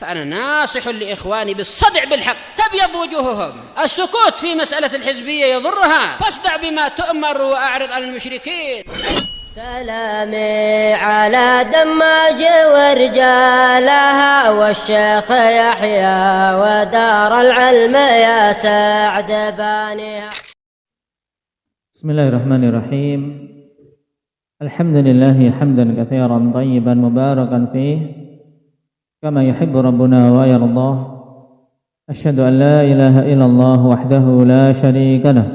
فأنا ناصح لإخواني بالصدع بالحق تبيض وجوههم. السكوت في مسألة الحزبية يضرها، فاصدع بما تؤمر وأعرض عن المشركين. سلامي على دماج ورجالها والشيخ يحيى ودار العلم يا سعد بانيها. بسم الله الرحمن الرحيم. الحمد لله حمدا كثيرا طيبا مباركا فيه كما يحب ربنا ويرضاه. أشهد أن لا إله إلا الله وحده لا شريك له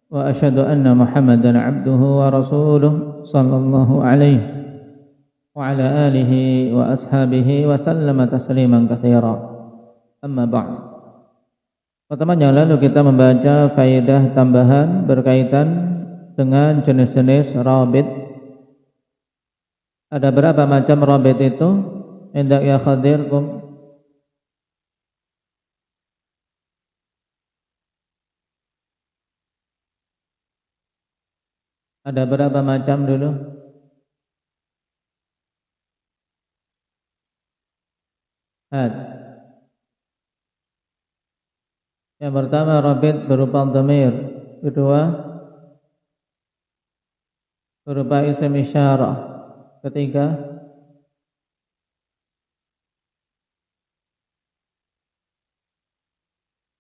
وأشهد أن محمدا عبده ورسوله صلى الله عليه وعلى آله وأصحابه وسلم تسليما كثيرا. أما بعد. Pertemuan yang lalu kita membaca faedah tambahan berkaitan dengan jenis-jenis rabit. Ada berapa macam rabit itu? Indak ya khadirkum. Ada berapa macam dulu? Yang pertama rabit berupa dhamir, kedua berupa isim isyarah, ketiga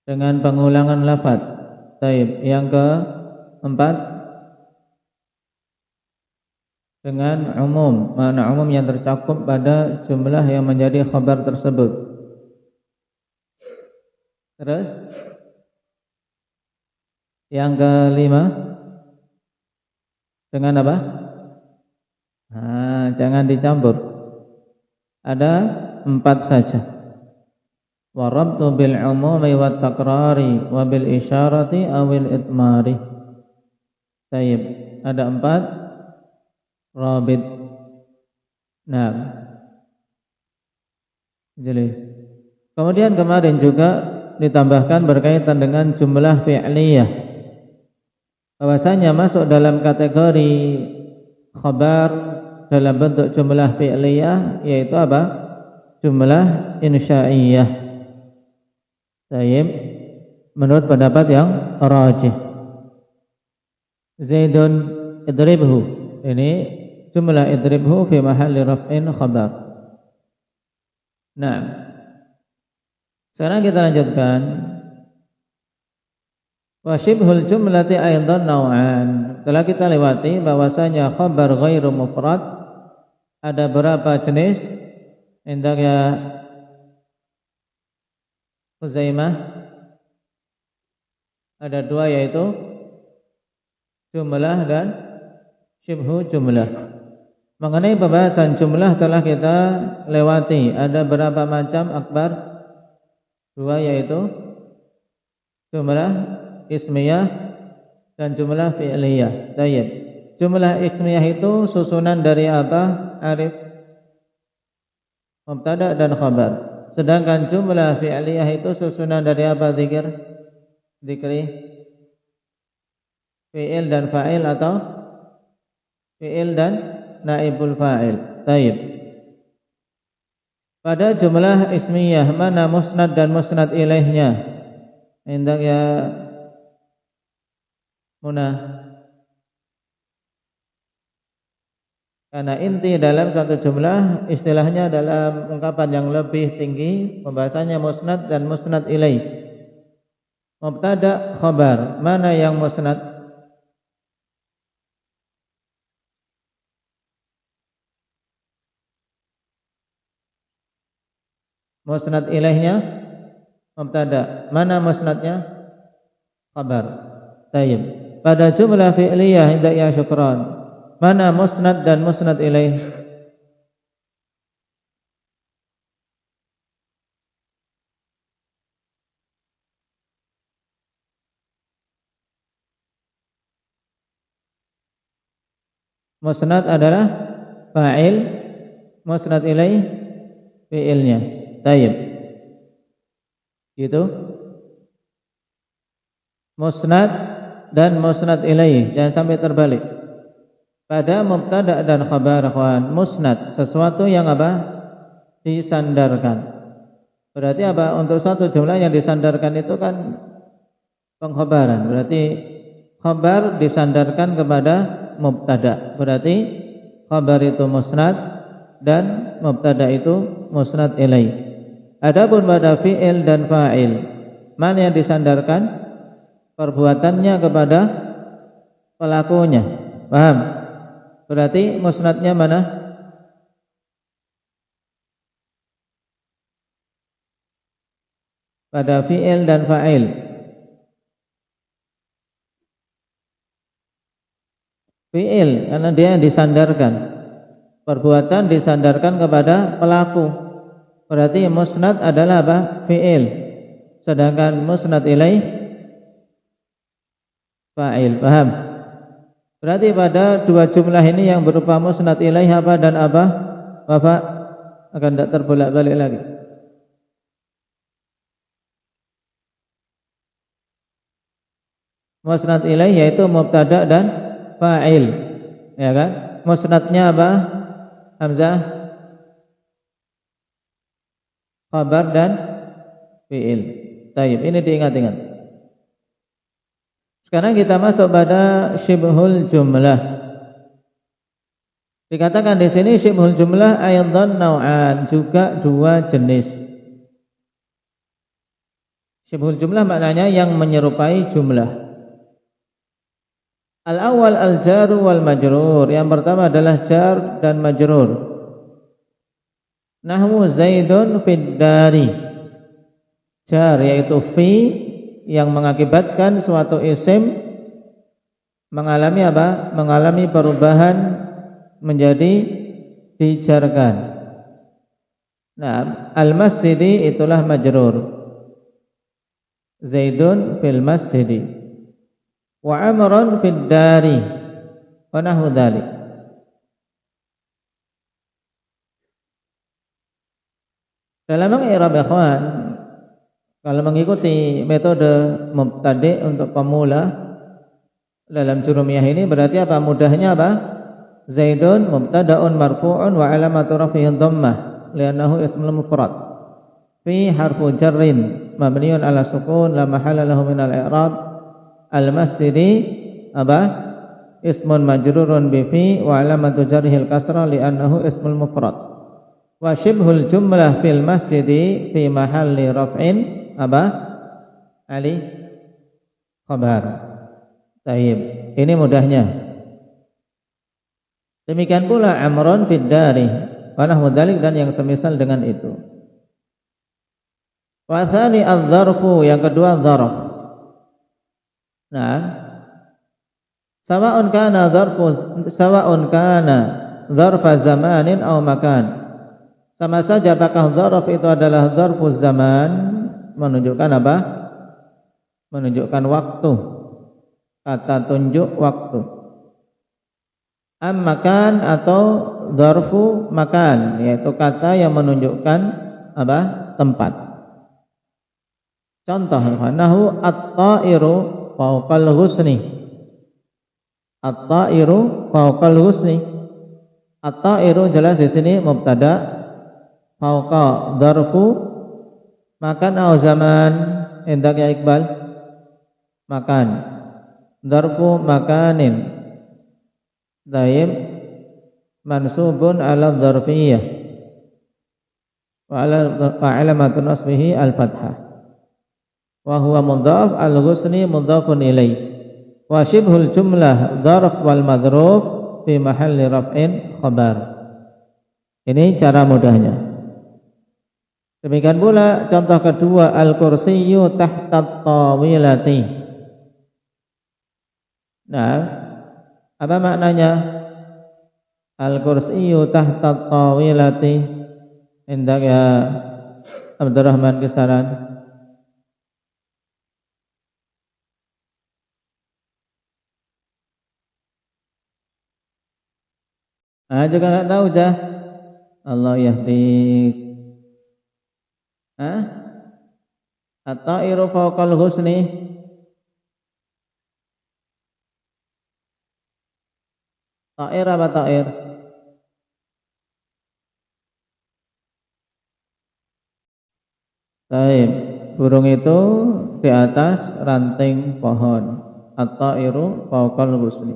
dengan pengulangan lafaz. Baik, yang keempat dengan umum, makna umum yang tercakup pada jumlah yang menjadi khabar tersebut. Terus yang kelima dengan apa? Jangan dicampur. Ada 4 saja. Wa rabtu bil umumi wat takrari wa bil isyarati awil itmari. Baik, ada 4 rabit. Nah, jelas. Kemudian kemarin juga ditambahkan berkaitan dengan jumlah fi'liyah, bahwasanya masuk dalam kategori khabar dalam bentuk jumlah fi'liyah, yaitu apa? Jumlah insya'iyah. Baik, menurut pendapat yang rajih. Zaidun idribhu, ini jumlah idribhu fi mahalli raf'in khabar. Nah, sekarang kita lanjutkan. Wa syibhul jumlati aidan naw'an. Telah kita lewati bahwasanya khabar ghairu mufrad ada berapa jenis? Hendak ya Uzaimah? Ada 2, yaitu jumlah dan syibhu jumlah. Mengenai pembahasan jumlah telah kita lewati. Ada berapa macam akbar? 2, yaitu jumlah ismiyah dan jumlah fi'liyah. Baik. Jumlah ismiyah itu susunan dari apa? Arif, mubtada dan khabar. Sedangkan jumlah fi'liyah itu susunan dari apa? Dzikri, fi'il dan fa'il atau fi'il dan naibul fa'il. Baik. Pada jumlah ismiyah mana musnad dan musnad ilaihnya? Hendak ya Munah. Karena inti dalam satu jumlah istilahnya dalam ungkapan yang lebih tinggi pembahasannya musnad dan musnad ilaih. Mubtada khabar, mana yang musnad? Musnad ilaihnya mubtada, mana musnadnya? Khabar. Baik. Pada jumlah fi'liyah hendak ya syukran, mana musnad dan musnad ilaih? Musnad adalah fa'il, musnad ilaih fi'ilnya. Baik. Gitu. Musnad dan musnad ilaih, jangan sampai terbalik. Pada mubtada dan khabar, musnad sesuatu yang apa? Disandarkan. Berarti apa? Untuk satu jumlah yang disandarkan itu kan pengkhabaran. Berarti khabar disandarkan kepada mubtada. Berarti khabar itu musnad dan mubtada itu musnad ilaih. Adapun pada fi'il dan fa'il, mana yang disandarkan? Perbuatannya kepada pelakunya. Paham? Berarti musnadnya mana? Pada fi'il dan fa'il. Fi'il karena dia disandarkan. Perbuatan disandarkan kepada pelaku. Berarti musnad adalah apa? Fi'il. Sedangkan musnad ilaih fa'il. Paham? Berarti pada dua jumlah ini yang berupa musnad ilaih apa dan apa? Bapak akan tidak terbolak-balik lagi. Musnad ilaih yaitu mubtada dan fa'il. Ya kan? Musnadnya apa? Hamzah, khabar dan fi'il. Taib, ini diingat-ingat. Sekarang kita masuk pada syibhul jumlah. Dikatakan di sini syibhul jumlah aidan nau'an, juga dua jenis. Syibhul jumlah maknanya yang menyerupai jumlah. Al-awwal al-jar wal majrur. Yang pertama adalah jar dan majrur. Nahwu Zaidun fid dari. Jar yaitu fi yang mengakibatkan suatu isim mengalami apa? Mengalami perubahan menjadi dijarkan. Nah, al-masjidi itulah majrur. Zaidun fil masjidi. Wa amrun fid dari. Wa nahwu dzalik. Dalam i'rab ikhwan, kalau mengikuti metode mubtadi untuk pemula dalam jurumiyah ini berarti apa? Mudahnya apa? Zaidun mubtada'un marfu'un wa alamatu rafihi dhammah li'annahu ismul mufrad. Fi harfu jarrin mabniun ala sukun la mahalla lahu min al-i'rab. Al-masjidi apa? Ismun majrurun bi fi wa alamatu jarrihi al-kasra li'annahu ismul mufrad. Wa shibhul jumlah fil masjidi fi mahalli raf'in apa? Ali khabar. Taib. Ini mudahnya. Demikian pula amrun fid dari wa nahwu dzalik dan yang semisal dengan itu. Wa tsani adz-dzarfu, yang kedua dzarf. Nah, sawa'un kana dzarfa zamanin aw makan. Sama saja apakah dzarf itu adalah dzarfuz zaman, menunjukkan apa? Menunjukkan waktu. Kata tunjuk waktu. Makan atau dzarfu makan, yaitu kata yang menunjukkan apa? Tempat. Contoh, nahu at-ta'iru fawqal ghusni. At-ta'iru fawqal ghusni. At-ta'iru jelas di sini mubtada, fawqa dzarfu makan atau zaman. Indak ya Iqbal? Makan. Dzarfu makanin. Taib mansubun ala dzarfiyyah wa alamatu nasbihi al-fathah wa huwa mudhaf, al-ghusni mudhafun ilaih. Wa shibhul jumlah dzarf wal madruf fi mahalli raf'in khabar. Ini cara mudahnya. Demikian pula contoh kedua, al-kursiyyu tahta tawilati. Nah, apa maknanya? Al-kursiyyu tahta tawilati. Indak ya Abdurrahman Kisaran. Juga enggak tahu jah. Allah yahdik. At-ta'iru fawqal husni. Ta'ir apa ta'ir? Taib. Burung itu di atas ranting pohon. At-tairu fawqal ghusli.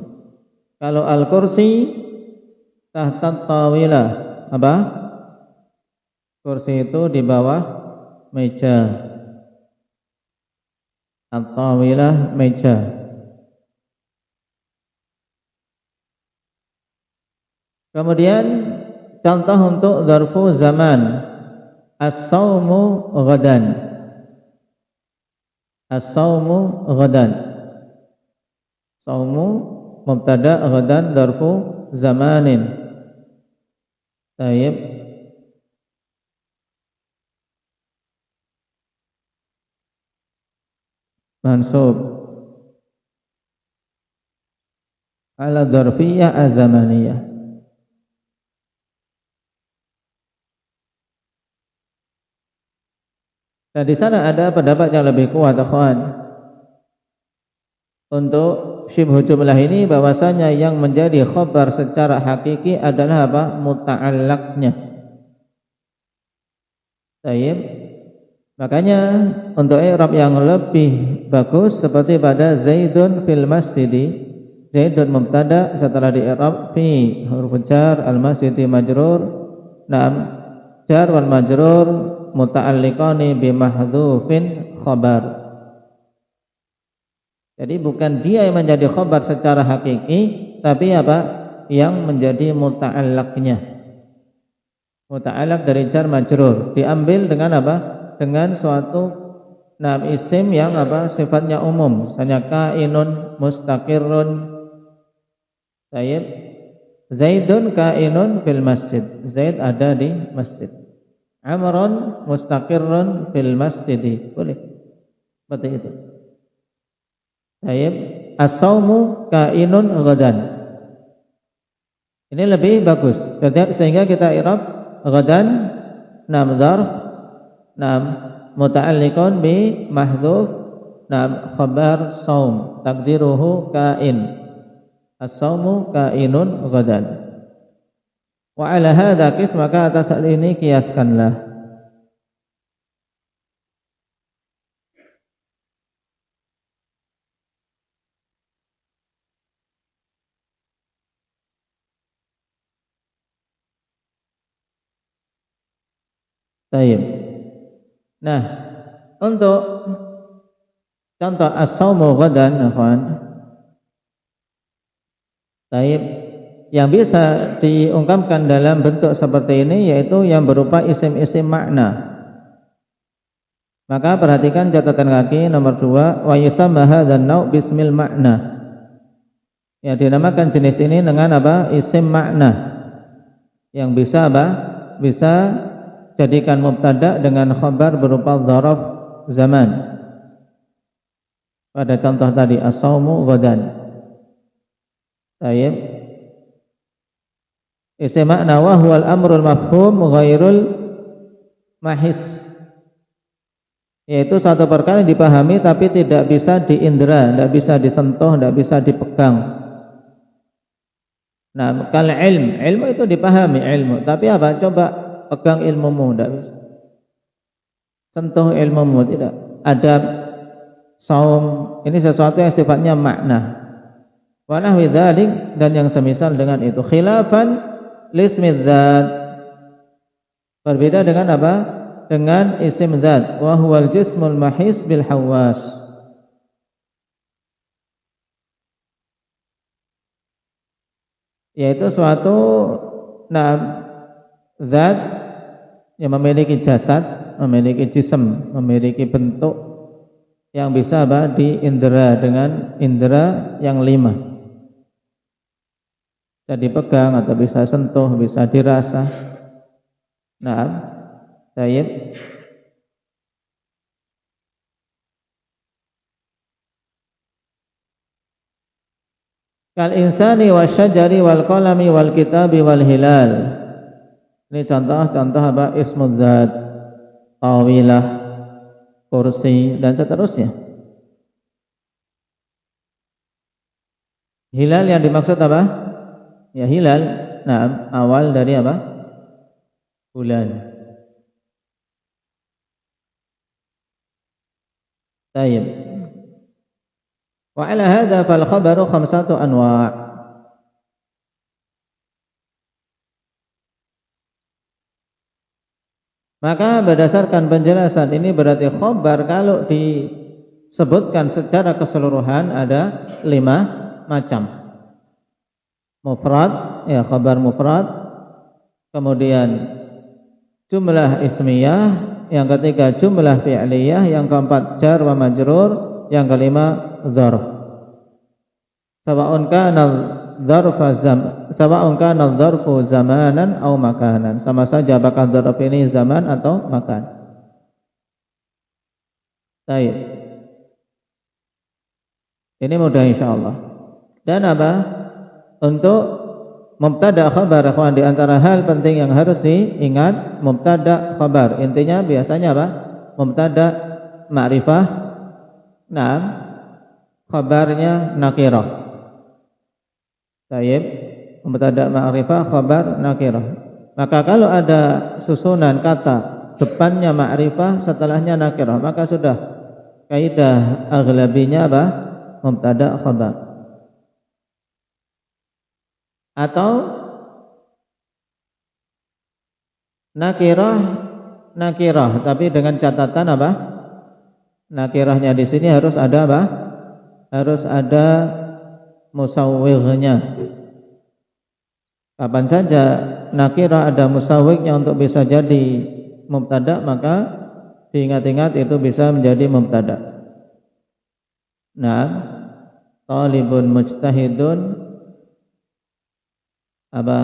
Kalau al-kursi tahta tawilah. Apa? Kursi itu di bawah meja. At-tawilah meja. Kemudian contoh untuk dzarfu zaman. As-saumu ghadan. As-saumu ghadan. Saumu mubtada, ghadan dzarfu zamanin. Tayyib. Mansub ala dzarfiyah az-zamaniyah. Nah, di sana ada pendapat yang lebih kuat, akhwan. Untuk syibhu jumlah ini bahwasanya yang menjadi khabar secara hakiki adalah apa? Muta'allaqnya. Tayyib. Makanya untuk i'rab yang lebih bagus seperti pada Zaidun fil masjidi. Zaidun mubtada, setelah di i'rab fi huruf jar, al masjidi majrur. Naam, jar wal majrur muta'alliqani bi mahdhufin khabar. Jadi bukan dia yang menjadi khabar secara hakiki, tapi apa? Yang menjadi muta'allaqnya. Muta'allaq dari jar majrur diambil dengan apa? Dengan suatu isim yang apa? Sifatnya umum. Misalnya kainun mustaqirrun. Tayyib. Zaidun kainun fil masjid. Zaid ada di masjid. Amrun mustaqirrun fil masjid. Boleh. Seperti itu. Tayyib. As-saumu kainun ghadan. Ini lebih bagus. Sehingga kita i'rab ghadan nam dzarf nam muta'alliqun bi mahdhuf nam khabar saum taqdiruhu kain. As-saumu kainun ghadan. Wa ala hadza qis, maka atas hal ini kiaskanlah. Tayyib. Nah, untuk contoh as-saumu ghadan, akhwan. Tayyib. Yang bisa diungkapkan dalam bentuk seperti ini yaitu yang berupa isim-isim makna. Maka perhatikan catatan kaki nomor 2, wa yusamma hadzal nau' bismil makna. Ya, dinamakan jenis ini dengan apa? Isim makna. Yang bisa apa? Bisa jadikan mubtada dengan khabar berupa dzaraf zaman. Pada contoh tadi as-saumu ghadan. Tayyib. Isim makna wa huwal amrul mafhum ghairul mahis. Yaitu satu perkara yang dipahami tapi tidak bisa diindra, tidak bisa disentuh, tidak bisa dipegang. Nah, kal ilmu itu dipahami ilmu, tapi apa? Coba pegang ilmumu, tidak bisa. Sentuh ilmumu, tidak. Adab, saum, ini sesuatu yang sifatnya makna. Wa nahwi dzalik, dan yang semisal dengan itu. Khilafan lismi dzat. Berbeda dengan apa? Dengan isim dzat. Wa huwal jismul mahis bil hawas. Yaitu suatu zat yang memiliki jasad, memiliki jism, memiliki bentuk yang bisa apa? Diindra dengan indra yang 5. Bisa dipegang atau bisa sentuh, bisa dirasa. Nah, tayyib. Kal insani wasyajari wal qalami wal kitabi wal hilal. Ini contoh-contoh apa? Ismul dzat, tawilah, kursi, dan seterusnya. Hilal yang dimaksud apa? Ya, hilal, nah, awal dari apa? Bulan. Tayyib. Wa ala hadza fal khabaru khamsatu anwa'. Maka berdasarkan penjelasan ini berarti khabar kalau disebutkan secara keseluruhan ada 5 macam. Mufrad, ya khabar mufrad. Kemudian jumlah ismiyah, yang ketiga jumlah fi'liyah, yang keempat jar wa majrur, yang kelima dzarf. Sawa'un kana dzarfu zamanan aw makanan. Sama saja apakah dzarf ini zaman atau makan. Baik. Ini mudah insyaallah. Dan apa? Untuk mubtada khabar, ikhwan, di antara hal penting yang harus diingat, mubtada khabar. Intinya biasanya apa? Mubtada ma'rifah. Nah, khabarnya nakirah. Baik, mubtada ma'rifah, khabar nakirah. Maka kalau ada susunan kata depannya ma'rifah, setelahnya nakirah, maka sudah kaidah aghlabinya apa? Mubtada khabar. Atau nakirah, tapi dengan catatan apa? Nakirahnya di sini harus ada apa? Harus ada musawwighnya. Kapan saja nakirah ada musawwighnya untuk bisa jadi mubtada, maka diingat-ingat itu bisa menjadi mubtada. Nah, talibun mujtahidun apa?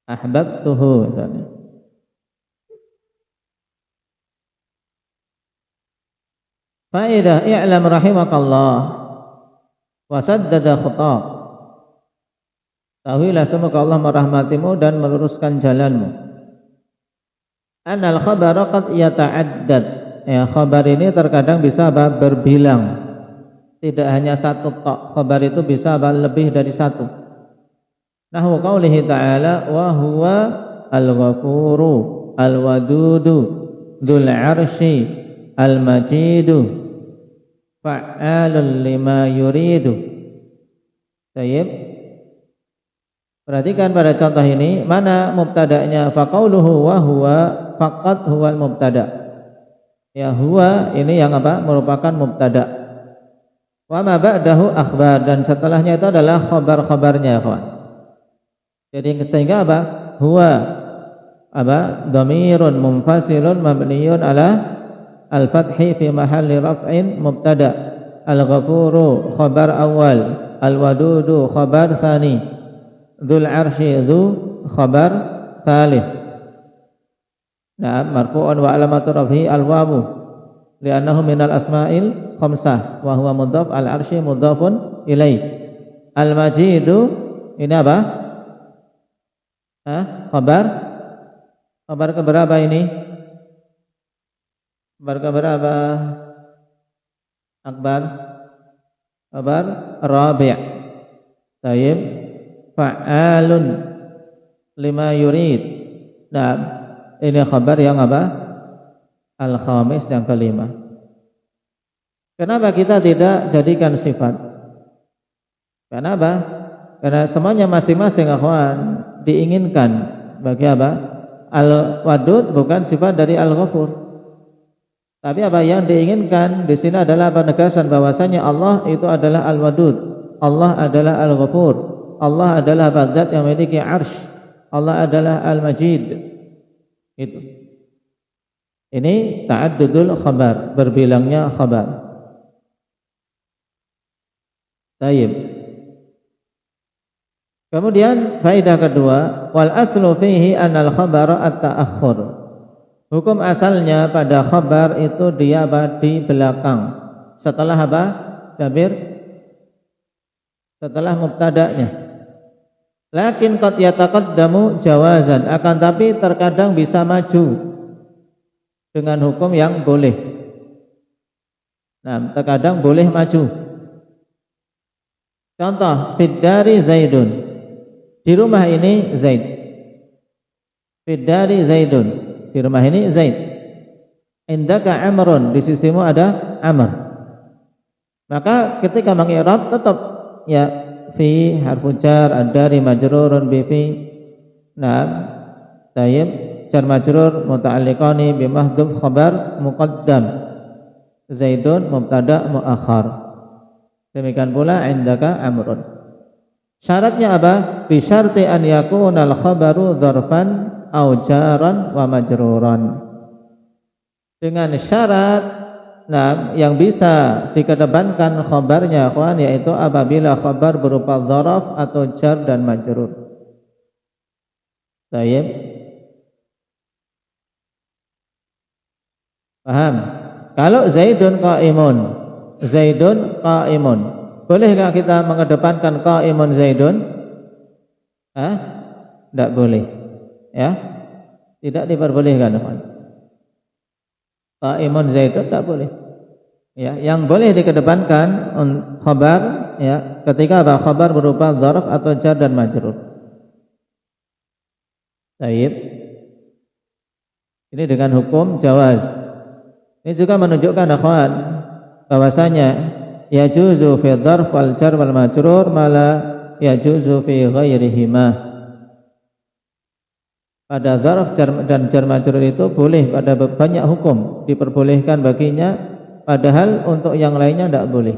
Ahbabtuhu misalnya. Faedah, i'lam rahimakallah wa saddada khutab. Tahuilah semoga Allah merahmatimu dan meluruskan jalanmu. Anal khabara qad yata'addad. Ya, khabar ini terkadang bisa berbilang. Tidak hanya satu tok. Khabar itu bisa lebih dari satu. Nahu qaulihi ta'ala wa huwa al-ghafuru al-wadudu dzul 'arsy al-majidu fa'alun lima yuridu. Baik. Perhatikan pada contoh ini, mana mubtada'nya? Fa qauluhu wa huwa faqat huwal mubtada'. Ya, huwa ini yang apa? Merupakan mubtada'. Wa ma ba'dahu akhbar, dan setelahnya itu adalah khabar-khabarnya, kawan. Jadi sehingga apa? Huwa apa? Dhamirun munfasilun mabniyun ala al-fathi fi mahalli raf'in mubtada'. Al-ghafuru khabar awal, al-wadudu khabar tsani, dzul 'arsy dzu khabar tsalits. Nah, marfu'un wa alamatu raf'i al-wawu li'annahu minal asma'il khamsah wa huwa mudhaf, al-'arsy mudhafun ilaih. Al-majidu ini apa? Khabar keberapa ini? Khabar keberapa? Akbar. Khabar rabi'. Tayyib. Fa'alun lima yurid. Nah, ini khabar yang apa? Al-khamis, yang kelima. Kenapa kita tidak jadikan sifat? Kenapa? Karena semuanya masing-masing, akhwan, diinginkan. Bagi apa? Al-wadud bukan sifat dari al-ghafur. Tapi apa yang diinginkan di sini adalah penegasan bahwasanya Allah itu adalah al-wadud, Allah adalah al-ghafur, Allah adalah zat yang memiliki arsy, Allah adalah al-majid. Itu. Ini ta'addudul khabar, berbilangnya khabar. Baik. Kemudian faedah kedua, wal aslu fihi anal khabara at-ta'akhur. Hukum asalnya pada khabar itu dia di belakang. Setelah apa? Jabir? Setelah mubtada'nya. Lakin qad yataqaddamu jawazan, akan tapi terkadang bisa maju dengan hukum yang boleh. Nah, terkadang boleh maju. Contoh, fiddari Zaidun. Di rumah ini Zaid. Fiddari Zaidun. Di rumah ini Zaid. Indaka Amrun. Di sisimu ada amr. Maka ketika mengi'rab tetap ya fi harfu jar ad-dari majrurun bi fi. Naam. Tayyib jar majrur muta'alliqani bi mahdhuf khabar muqaddam. Zaidun mubtada muakhar. Demikian pula indaka amrun. Syaratnya apa? Bi syarti an yakuna al-khabaru dzarfan au jaran wa majruran. Dengan syarat yang bisa dikedepankan khabarnya akhwan, yaitu apabila khabar berupa dzaraf atau jar dan majrur. Baik. Paham? Kalau Zaidun qa'imun, Zaidun qa'imun, bolehkah kita mengedepankan qa'imun Zaidun? Tidak boleh. Ya, tidak diperbolehkan. Qa'imun Zaidun tidak boleh. Ya, yang boleh dikedepankan khabar ya ketika apa? Khabar berupa dzaraf atau jar dan majrur. Baik. Ini dengan hukum jawaz. Ini juga menunjukkan akhwan bahwasanya yajuzu fi dzarf wal jar wal majrur mala yajuzu fi ghairihima. Pada dzarf dan jar majrur itu boleh pada banyak hukum diperbolehkan baginya, padahal untuk yang lainnya tidak boleh.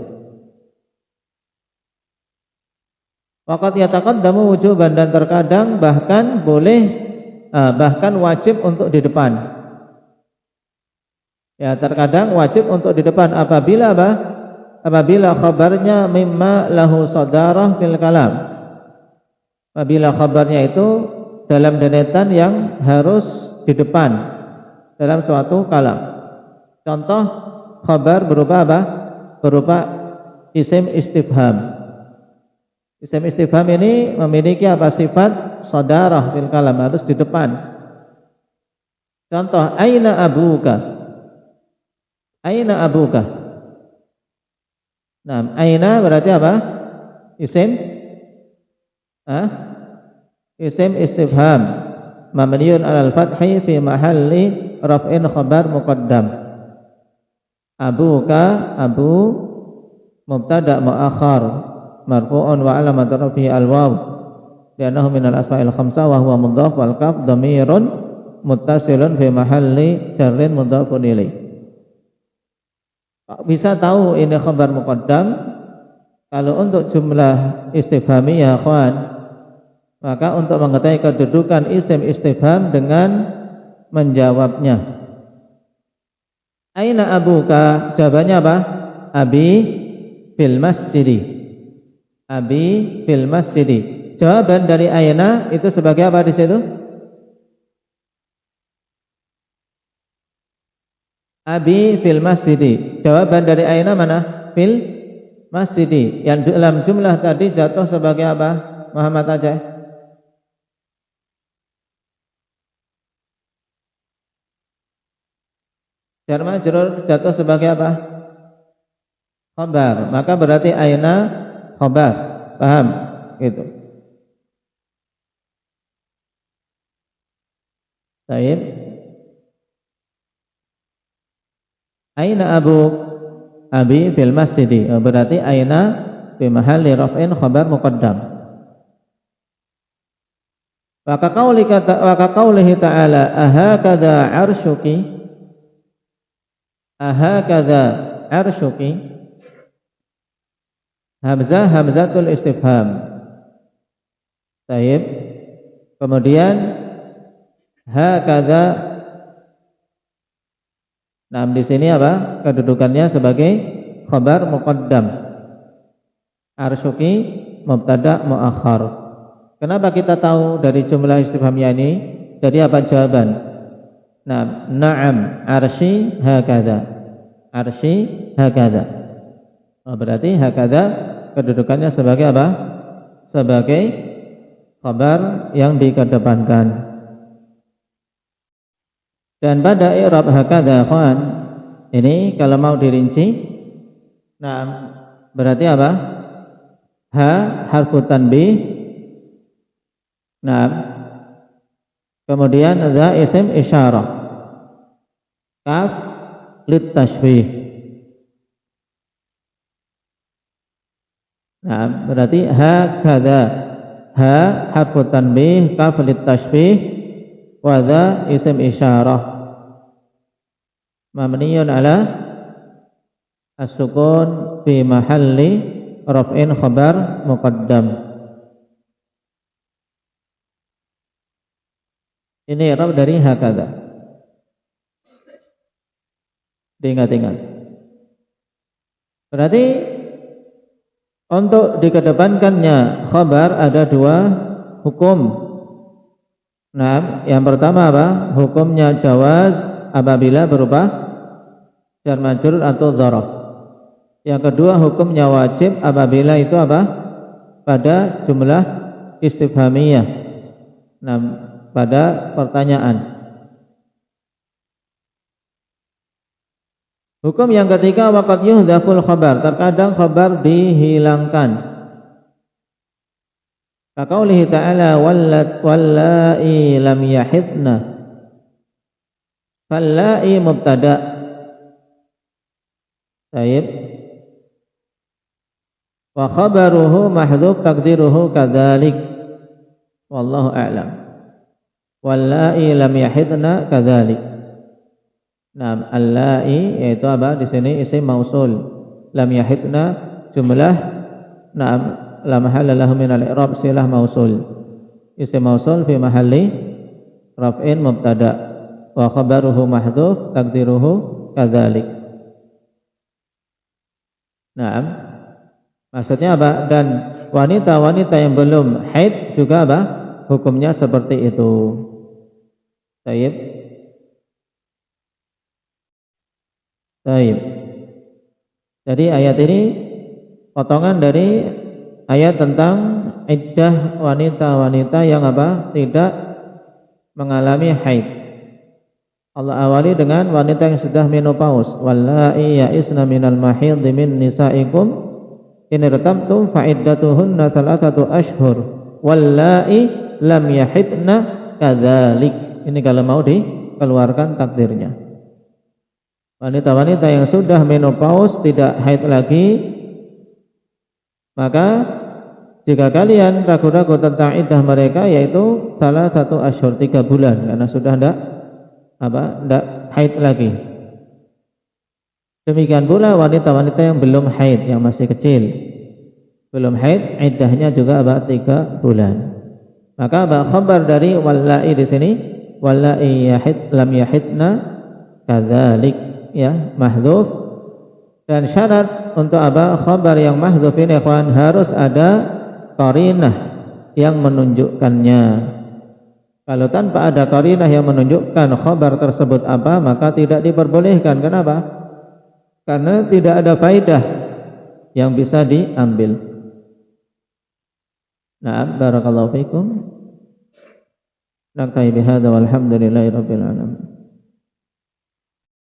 Waqad yataqaddamu wujuban, dan terkadang bahkan boleh bahkan wajib untuk di depan. Ya, terkadang wajib untuk di depan apabila apa? Apabila khabarnya mimma lahu sadarah fil kalam. Apabila khabarnya itu dalam deretan yang harus di depan dalam suatu kalam. Contoh khabar berupa apa? Berupa isim istifham. Isim istifham ini memiliki apa? Sifat sadarah fil kalam, harus di depan. Contoh aina abuka. Aina abuka. Nah, aina berarti apa? Isim isim istifham mabniun 'alal fathi fi mahalli raf'in khabar muqaddam. Abuka, abu mubtada muakhar marfu'un wa 'alamat rafi'i al-waw li'annahu min al-asma'il khamsah wa huwa mudhaf wal kaf dhamirun muttasilun fi mahalli jarrin mudhafun ilaih. Bisa tahu ini khabar muqaddam kalau untuk jumlah istifhamiyah akhwan, maka untuk mengetahui kedudukan isim istifham dengan menjawabnya. Aina abuka? Jawabannya apa? Abi fil masjidi. Abi fil masjidi. Jawaban dari aina itu sebagai apa di situ? Abi fil masjidi. Jawaban dari aina mana? Fil masjidi. Yang dalam jumlah tadi jatuh sebagai apa? Muhammad Aceh. Jar majrur jatuh sebagai apa? Khabar. Maka berarti aina khabar. Paham? Gitu. Baik. Aina abu? Abi fil masjidi. Berarti aina fi mahalli raf'in khabar muqaddam. Wa ka qaulihi ta'ala ahakadha 'arshuki. Ahakadha 'arshuki. Hamzah hamzatul istifham. Baik. Kemudian hakadha. Nah, di sini apa? Kedudukannya sebagai khabar muqaddam. Arshuki mubtada muakhar. Kenapa kita tahu dari jumlah istifhamiyah ini? Dari apa jawaban? Nah, na'am arsy hakadha. Arsy hakadha. Berarti hakadha kedudukannya sebagai apa? Sebagai khabar yang dikedepankan. Dan pada i'rab hakadha khan ini kalau mau dirinci, nah berarti apa? Ha harfu tanbih. Nah, kemudian za isim isyarah. Kaf lit tashbih. Nah, berarti hakadha. Ha harfu tanbih, kaf lit tashbih, wa dha isim isyarah. Mabniyun ala as-sukun fi mahalli raf'in khabar muqaddam. Ini i'rab dari hakadha. Diingat-ingat. Berarti untuk dikedepankannya khabar ada dua hukum. Nah, yang pertama apa? Hukumnya jawaz apabila berupa jar majrur atau dzaraf. Yang kedua hukumnya wajib apabila itu apa? Pada jumlah istifhamiyah. Nah, pada pertanyaan. Hukum yang ketiga waqad yuhdhaful khabar, terkadang khabar dihilangkan. Kaqaulihi ta'ala wallahi lam yahidna. Fallahi mubtada. Baik. Wa khabaruhu mahdhuf taqdiruhu kadzalik. Wallahu a'lam. Wallahi lam yahidna kadzalik. Nah, allai yaitu apa? Di sini isim mausul. Lam yahidna jumlah na'am la mahalla lahu min al-i'rab silah mausul. Isim mausul fi mahalli raf'in mubtada wa khabaruhu mahdhuf taqdiruhu kadzalik. Naam. Maksudnya apa? Dan wanita-wanita yang belum haid juga apa? Hukumnya seperti itu. Baik. Baik. Jadi ayat ini potongan dari ayat tentang iddah wanita-wanita yang apa? Tidak mengalami haid. Allah awali dengan wanita yang sudah menopause. Wallahi ya'isna minal mahidh min nisaikum in irtabtum fa iddatuhunna thalathatu ashhur. Wallahi lam yahidna kadzalik. Ini kalau mau dikeluarkan takdirnya. Wanita-wanita yang sudah menopause tidak haid lagi, maka jika kalian ragu-ragu tentang iddah mereka, yaitu salah satu asyhur 3 bulan, karena sudah tidak haid lagi. Demikian pula wanita-wanita yang belum haid, yang masih kecil, belum haid, iddahnya juga 3 bulan. Maka khabar dari wallahi di sini, wallahi yahid lam yahidna kadzalik. Ya, mahdhuf, dan syarat untuk apa? Khabar yang mahdhuf ini ikhwan harus ada qarinah yang menunjukkannya. Kalau tanpa ada qarinah yang menunjukkan khabar tersebut apa, maka tidak diperbolehkan. Kenapa? Karena tidak ada faidah yang bisa diambil. Na'am, barakallahu fikum. Naktafi bihadza walhamdulillahi rabbil alamin.